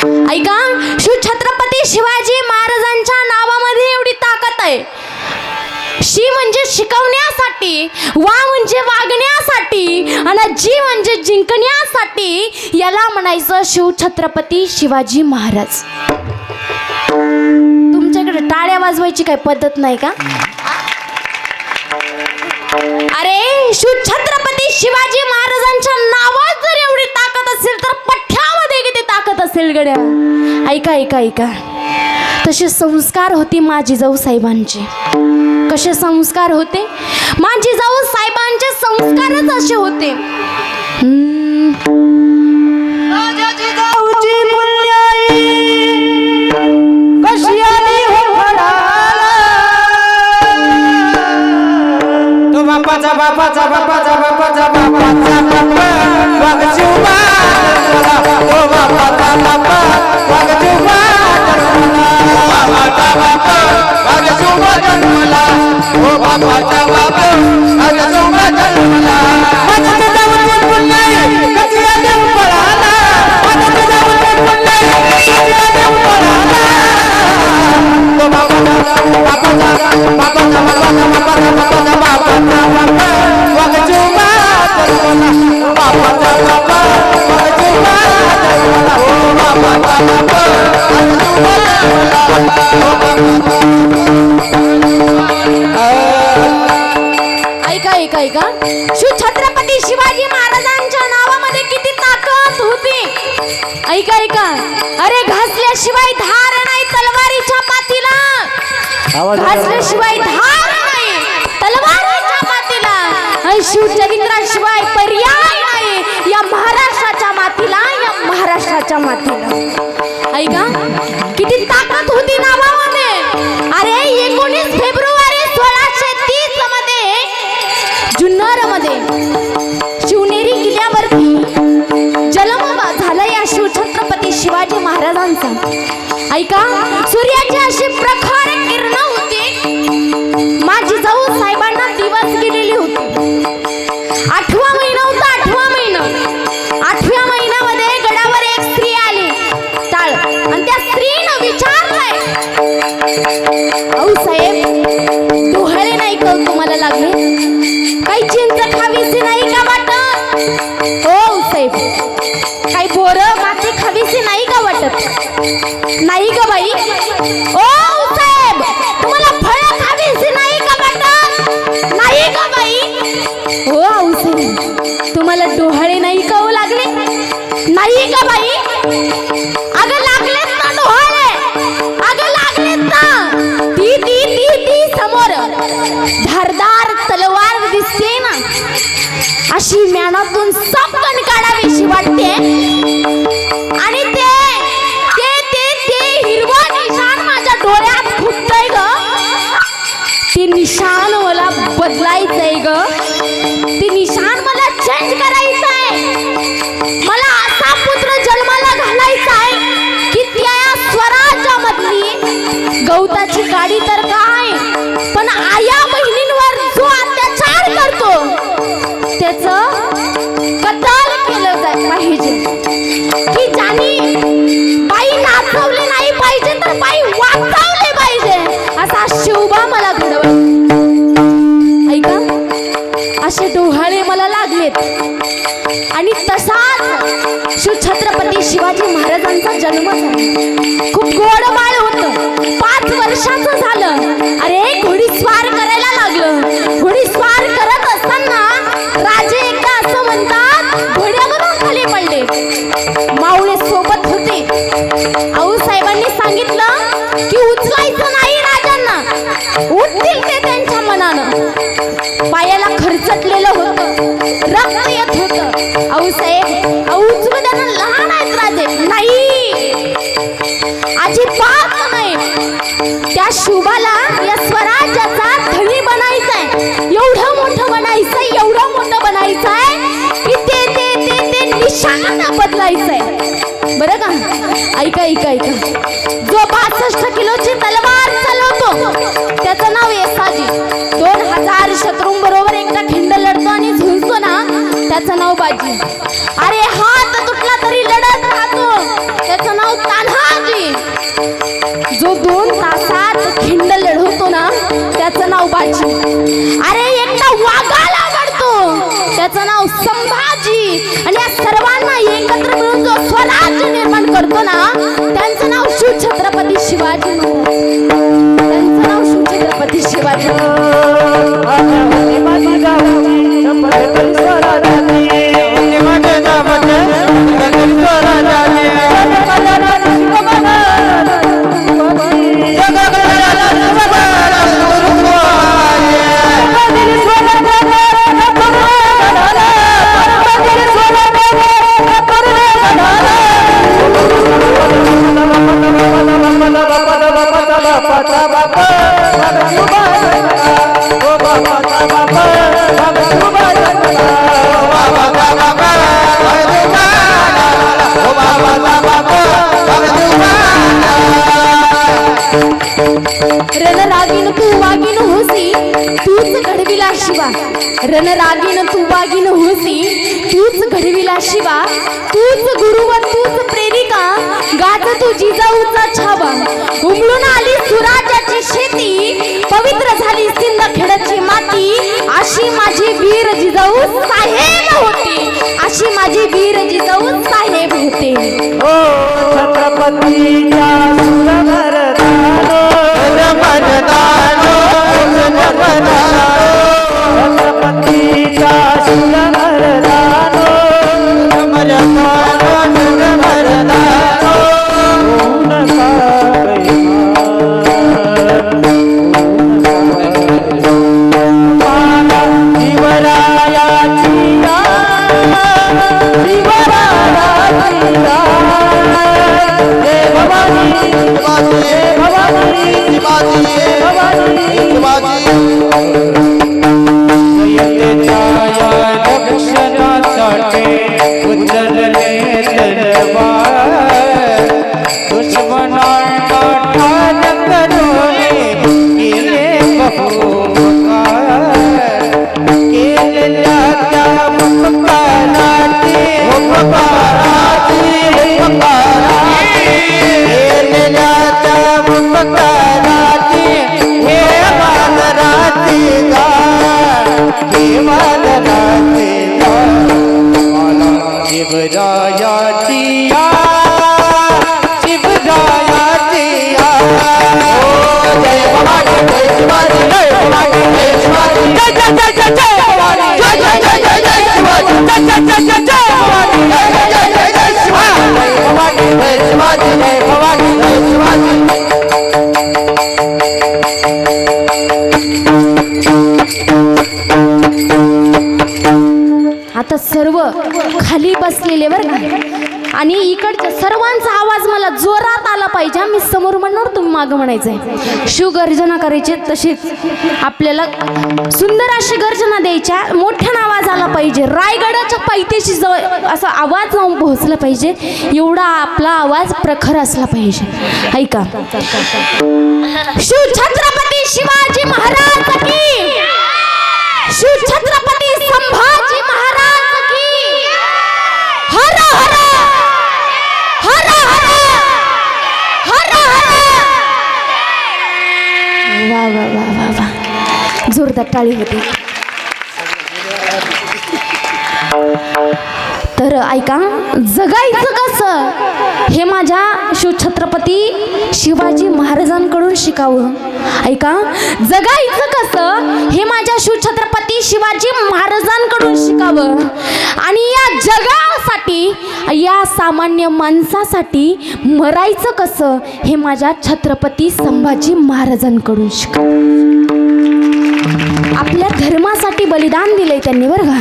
ऐका, छत्रपती शिवाजी महाराजांच्या नावामध्ये एवढी ताकद आहे. शी म्हणजे शिकवण्यासाठी, वा म्हणजे वागण्यासाठी, आणि जी म्हणजे जिंकण्यासाठी. याला म्हणायचं शिवछत्रपती शिवाजी महाराज. तुमच्याकडे टाळ्या वाजवायची काही पद्धत नाही का? अरे, शिवछत्रपती शिवाजी महाराजांच्या नावात जर एवढी ताकद असेल तर पठ्यामध्ये किती ताकद असेल गड्या. ऐका ऐका ऐका, तसे संस्कार होते माझी जाऊ साहेबांचे. कसे संस्कार होते माझी जाऊ साहेबांचे? संस्कारच असे होते. बापाचा बापाचा बापाचा बापाचा बापाचा बापा वाग शिवबा ओ बापाचा बापा वाग शिवबा बापाचा बापा वाग शिवबा जन्मला ओ बापाचा बापा वाग शिवबा जन्मला. माझा तुझा उठून पुन्हाई कचिया देव पळाला. माझा तुझा उठून पुन्हाई कचिया देव पळाला. ओ बापाचा बापाचा बापाचा बापाचा बापाचा बापाचा बापाचा वाग शिवबा जन्मला. बापाचा बापा वाग शिवबा जन्मला. ओ बापाचा बापा ऐका ऐका ऐका, शिवछत्रपती शिवाजी महाराजांच्या नावामध्ये किती ताकद होती. ऐका ऐका, अरे घासल्याशिवाय धार नाही तलवारीच्या मातीला. घासल्याशिवाय धार नाही तलवारीच्या मातीला. आणि शिवचरित्राशिवाय पर्याय नाही या महाराष्ट्राच्या मातीला, या महाराष्ट्राच्या मातीला. ऐका, किती ताकद होती नावामध्ये. अरे 19 फेब्रुवारी 1630 मध्ये जुन्नर मध्ये शिवनेरी किल्ल्यावरती जन्म झाला या शिवछत्रपती शिवाजी महाराजांचा. ऐका, सूर्याची अशी प्रखर किरण होती. माझी जाऊ साहेबांना दिवस गेलेली होती. 8वा महिना होता, 8वा महिना. 8व्या महिन्यामध्ये गडावर एक स्त्री आली टाळ, आणि त्या स्त्रीनं विचारलंय, अहो साहेब, डोहाळे नाही का तुम्हाला लागले? काही चिंच खावीसी नाही का वाटत? हो साहेब, काही बोरं माती खावीसी नाही का वाटत? नाही का बाई? ओ साहेब, तुम्हाला फळं खावीसी नाही का वाटत? नाही का बाई? हो साहेब, तुम्हाला डोहाळे नाही का हो लागले? नाही का बाई? अगं लागलेत ना डोहाळे, अगं लागलेत ना. ती ती ती ती समोर धारदार तलवार दिसते ना, अशी म्यानातून सपकन काढावीशी वाटते. आणि ते ते ते ते हिरवं निशाण माझ्या डोळ्यात फुटतंय ग. ते निशाण मला बदलायचंय ग. ते निशाण मला चेंज करायचंय. मला असा पुत्र जन्माला घालायचाय की त्या स्वराज्यामधली गवताची गाडी तर काय, पण आया बहिणींवर जो अत्याचार करतो त्याचं कत्तल केलं जाय पाहिजे. की ज्यानी बाई नाचवली नाही पाहिजे तर बाई वाचवली पाहिजे, असा शिवबा मला घडवला. ऐका, असे डोहाळे मला लागलेत. आणि तसाच शिवछत्रपती शिवाजी महाराजांचा जन्म झाला. खूप गोड बाळ होतं, 5 वर्षाचं झालं. अरे घोडीस्वार करायला लागलं. घोडीस्वार करत असताना राजे एकदा असं म्हणतात, घोड्यावरून खाली पडले. मावळे सोबत होते. आऊ साहेबांनी सांगितलं की उचलायचं नाही राजांना, उठतील ते त्यांच्या मनानं. पायाला खरचटलेलं होतं, रक्त येत होतं. आऊ साहेब, उचलू त्यांना, लहान आहेत राजे. नाही, अजिबात नाही. त्या शुभाला या स्वराज्याचा धनी बनायचंय. एवढं मोठं बनायचंय, एवढं मोठं बनायचंय की ते ते ते ते निशाण बदलायचंय. बरं का? ऐका ऐका ऐका, जो 62 किलोची तलवार चालवतो त्याचं नाव येसाजी. 2000 शत्रूंबरोबर एकदा खिंड लढतो आणि झुंजतो ना, त्याचं नाव बाजी. अरे हात तुटला तरी लढत राहतो, त्याचं नाव जो 2 तासात खिंड लढवतो ना त्याचं नाव बाजी. अरे एकटा वाघाला आवडतो त्याचं नाव संभाजी. आणि या सर्वांना एकत्र मिळून जो स्वराज्य निर्माण करतो ना त्यांचं नाव शिवछत्रपती शिवाजी महाराज. त्यांचं नाव शिवछत्रपती शिवाजी रणरागीन तू वागीन होसी तूच घडविला शिवा. रणरागीन तू वागीन होसी तूच घडविला शिवा. तूच गुरु व तूच प्रेरिका गाज तू जिजाऊचा छावा. उमळून आली सुराज्याची शेती पवित्र झाली सिंदखेडची माती. अशी माझी वीर जिजाऊ साहेब होती. अशी माझी वीर जिजाऊ साहेब होते. ओ छत्रपतीच्या सुरमर्दानो छत्रपतीच्या सुरमर्दानो आता सर्व खाली बसलेले बरं का. आणि इकडच्या सर्वांचा आवाज मला जोरात आला पाहिजे. मी समोर म्हणणार तुम्ही मागं म्हणायचंय. शिवगर्जना करायचे तशीच आपल्याला सुंदर अशी गर्जना द्यायच्या. मोठ्यानं आवाज आला पाहिजे. रायगडाच्या पायथ्याशी जवळ असा आवाज जाऊन पोहोचला पाहिजे. एवढा आपला आवाज प्रखर असला पाहिजे. ऐका. शिवछत्रपती शिवाजी महाराज की. शिवछत्रपती संभाजी महाराज की. हर हर हर हर हर हर. वा वा वा वा वा. जोरदार टाळी होती. तर ऐका. जगायचं कसं हे माझ्या शिवछत्रपती शिवाजी महाराजांकडून शिकावं. ऐका. जगायचं कसं हे माझ्या शिवछत्रपती शिवाजी महाराजांकडून शिकावं. आणि या जगासाठी या सामान्य माणसासाठी मरायचं कसं हे माझ्या छत्रपती संभाजी महाराजांकडून शिकावं. आपल्या धर्मासाठी बलिदान दिलंय त्यांनी बरं का.